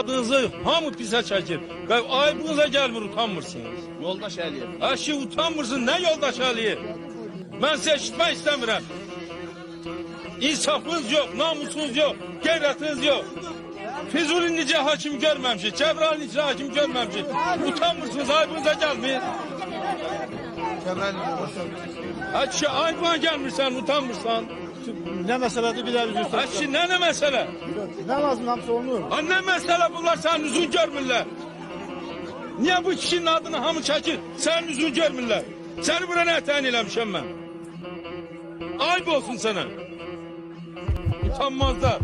adınızı hamı pise çəkir. Və ayıbınıza gəlmir, utanmırsınız. Yoldaş Əliyev. Əşi utanmırsın, nə yoldaş Əliyev? Mən sizə eşitmək istəmirəm. İnsafınız yox, namusunuz yox, qeyrətiniz yox. Füzuli necə hakim görməmişik, Cəbrayıl necə hakim görməmişik. Utanmırsınız, ayıbınıza gəlmir. Əşi ayıbına gəlmirsən, utanmırsan. Ne meseledir bir daha bir göster. Əşi nə məsələ? Ne lazım hamısı olmuyor. Ha nə məsələ bunlar sənin üzün görmürlər? Niyə bu kişinin adını hamı çəkir, sənin üzün görmürlər? Səni bura nə təyin eləmişəm mən? Ayıb olsun sənə. Utanmazlar.